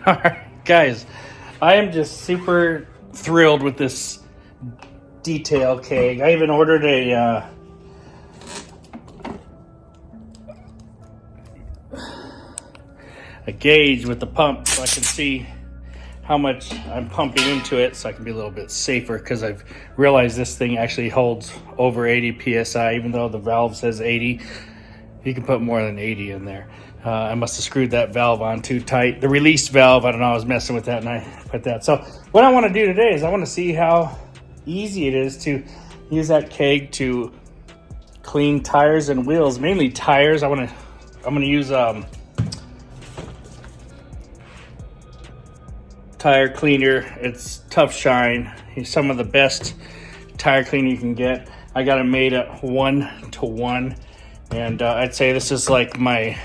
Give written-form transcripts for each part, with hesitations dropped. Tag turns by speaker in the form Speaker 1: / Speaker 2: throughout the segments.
Speaker 1: All right, guys, I am just super thrilled with this detail keg. I even ordered a gauge with the pump so I can see how much I'm pumping into it, so I can be a little bit safer, because I've realized this thing actually holds over 80 psi. Even though the valve says 80, you can put more than 80 in there. I must have screwed that valve on too tight. The release valve, I don't know, I was messing with that and I put that. So what I want to do today is I want to see how easy it is to use that keg to clean tires and wheels, mainly tires. I'm gonna use tire cleaner. It's Tuff Shine. It's some of the best tire cleaner you can get. I got it made at 1-to-1, and I'd say this is like my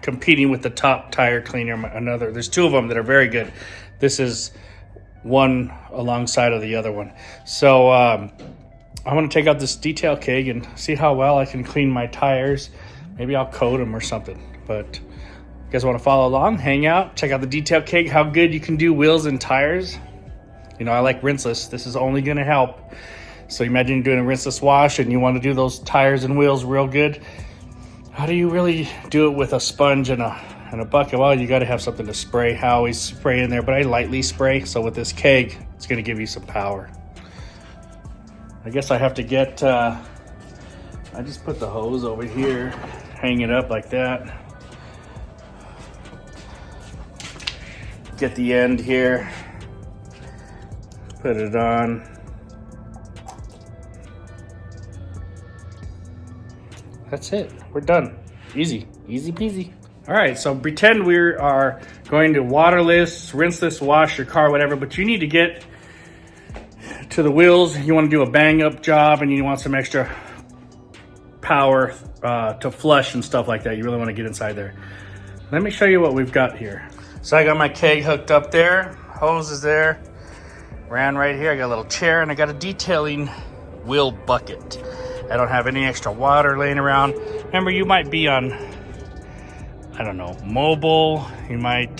Speaker 1: competing with the top tire cleaner. There's two of them that are very good. This is one alongside of the other one. So I want to take out this detail keg and see how well I can clean my tires. Maybe I'll coat them or something. But you guys want to follow along, hang out, check out the detail keg, how good you can do wheels and tires. You know, I like rinseless. This is only going to help. So imagine you're doing a rinseless wash and you want to do those tires and wheels real good. How do you really do it with a sponge and a bucket? Well, you got to have something to spray. I always spray in there, but I lightly spray. So with this keg, it's going to give you some power. I guess I have to get, I just put the hose over here, hang it up like that. Get the end here, put it on. That's it. We're done. Easy. Easy peasy. All right, so pretend we are going to waterless, rinseless wash your car, whatever, but you need to get to the wheels. You want to do a bang up job and you want some extra power to flush and stuff like that. You really want to get inside there. Let me show you what we've got here. So I got my keg hooked up there. Hose is there. Ran right here. I got a little chair and I got a detailing wheel bucket. I don't have any extra water laying around. Remember, you might be on, I don't know, mobile. You might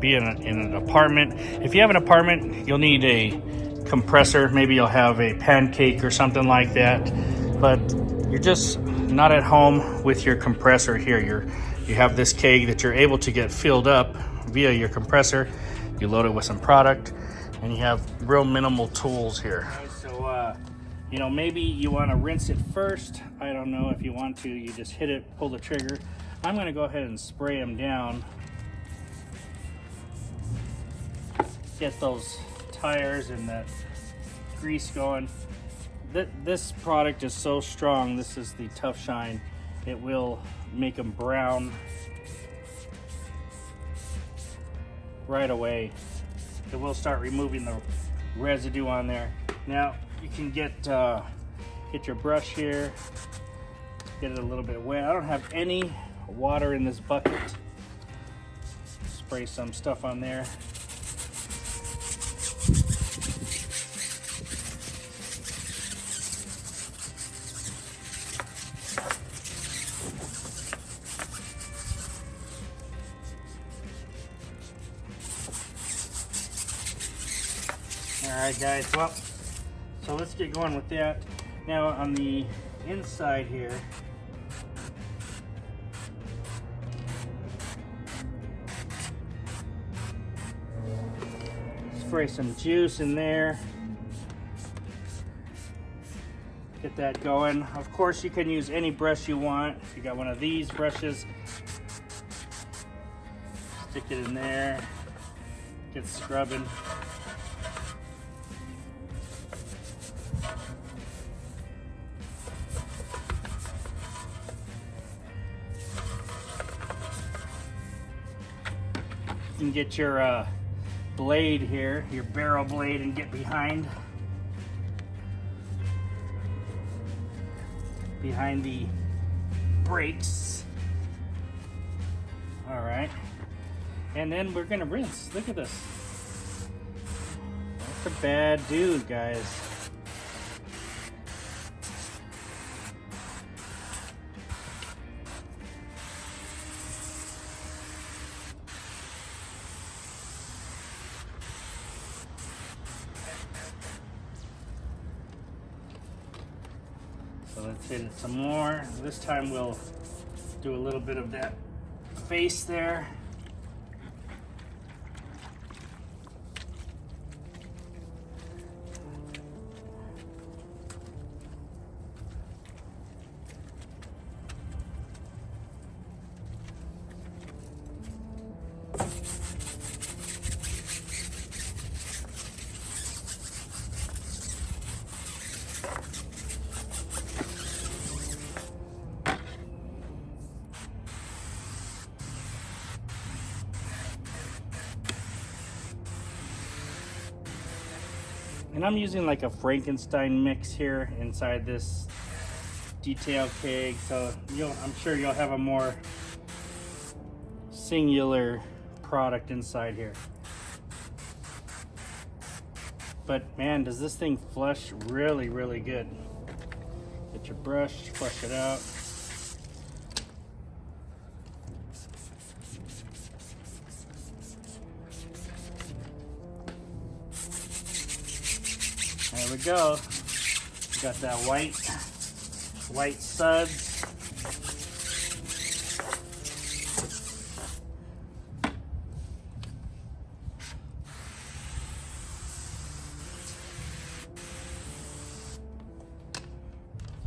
Speaker 1: be in an apartment. If you have an apartment, you'll need a compressor. Maybe you'll have a pancake or something like that. But you're just not at home with your compressor here. You have this keg that you're able to get filled up via your compressor. You load it with some product, and you have real minimal tools here. So, you know, maybe you want to rinse it first. I don't know if you want to. You just hit it, pull the trigger. I'm going to go ahead and spray them down. Get those tires and that grease going. This product is so strong. This is the Tuff Shine. It will make them brown right away. It will start removing the residue on there. Now you can get your brush here, get it a little bit wet. I don't have any water in this bucket. Spray some stuff on there. Alright guys, well, so let's get going with that. Now on the inside here, spray some juice in there. Get that going. Of course you can use any brush you want. If you got one of these brushes, stick it in there, get scrubbing. You can get your blade here, your barrel blade, and get behind the brakes. All right, and then we're gonna rinse. Look at this. That's a bad dude, guys. let's hit it some more. This time we'll do a little bit of that face there. And I'm using like a Frankenstein mix here inside this detail keg, so I'm sure you'll have a more singular product inside here. But man, does this thing flush really, really good. Get your brush, flush it out. There we go. Got that white suds.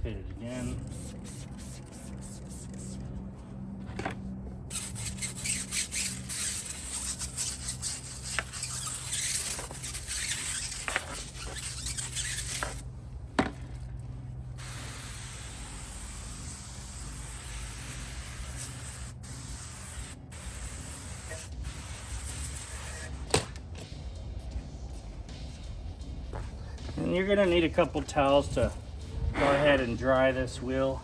Speaker 1: Hit it again. And you're gonna need a couple towels to go ahead and dry this wheel.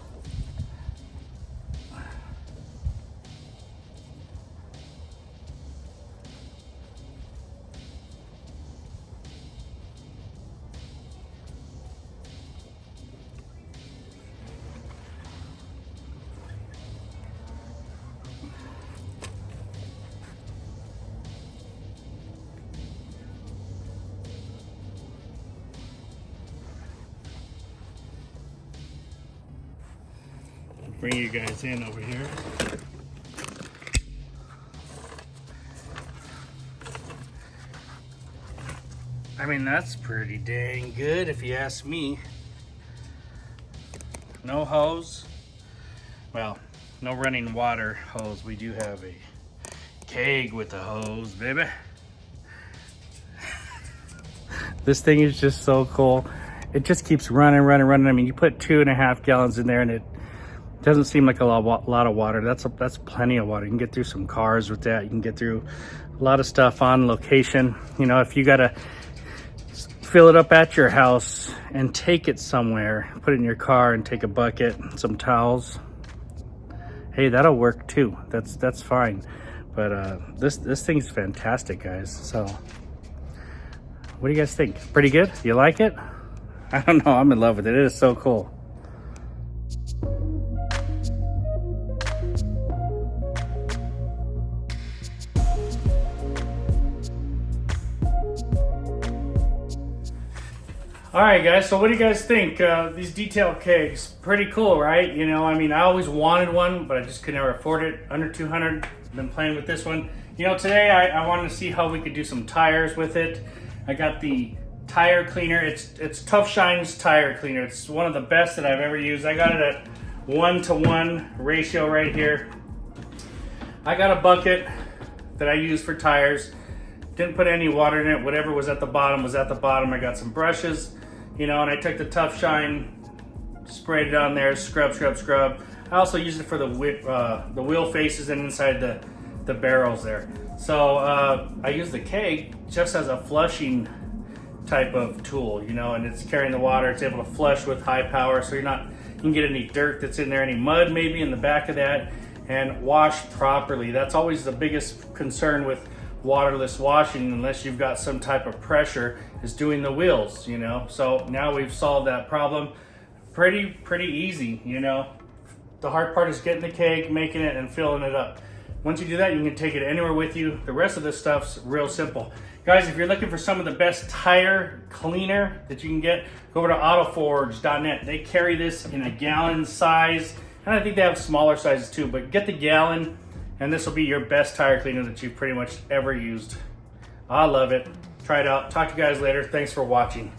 Speaker 1: Bring you guys in over here. I mean, that's pretty dang good if you ask me. No hose. Well, no running water hose. We do have a keg with a hose, baby. This thing is just so cool. It just keeps running. I mean, you put 2.5 gallons in there and it doesn't seem like a lot of water. That's plenty of water. You can get through some cars with that. You can get through a lot of stuff on location. You know, if you gotta fill it up at your house and take it somewhere, put it in your car and take a bucket, some towels, hey, that'll work too. That's fine. But this thing's fantastic, guys. So what do you guys think? Pretty good? You like it? I don't know. I'm in love with it. It is so cool. All right, guys, so what do you guys think? These detail kegs, pretty cool, right? You know, I mean, I always wanted one, but I just could never afford it. Under 200, been playing with this one. You know, today I wanted to see how we could do some tires with it. I got the tire cleaner. It's Tuff Shine's tire cleaner. It's one of the best that I've ever used. I got it at 1-to-1 ratio right here. I got a bucket that I use for tires. Didn't put any water in it. Whatever was at the bottom was at the bottom. I got some brushes, you know, and I took the Tuff Shine, sprayed it on there, scrub. I also used it for the wheel faces and inside the barrels there. So I use the keg just as a flushing type of tool, you know, and it's carrying the water. It's able to flush with high power, so you can get any dirt that's in there, any mud maybe in the back of that, and wash properly. That's always the biggest concern with waterless washing, unless you've got some type of pressure, is doing the wheels, you know. So now we've solved that problem. Pretty easy, you know. The hard part is getting the keg, making it, and filling it up. Once you do that, you can take it anywhere with you. The rest of this stuff's real simple. Guys, if you're looking for some of the best tire cleaner that you can get, go over to autoforge.net. They carry this in a gallon size, and I think they have smaller sizes too, but get the gallon, and this will be your best tire cleaner that you've pretty much ever used. I love it. Try it out. Talk to you guys later. Thanks for watching.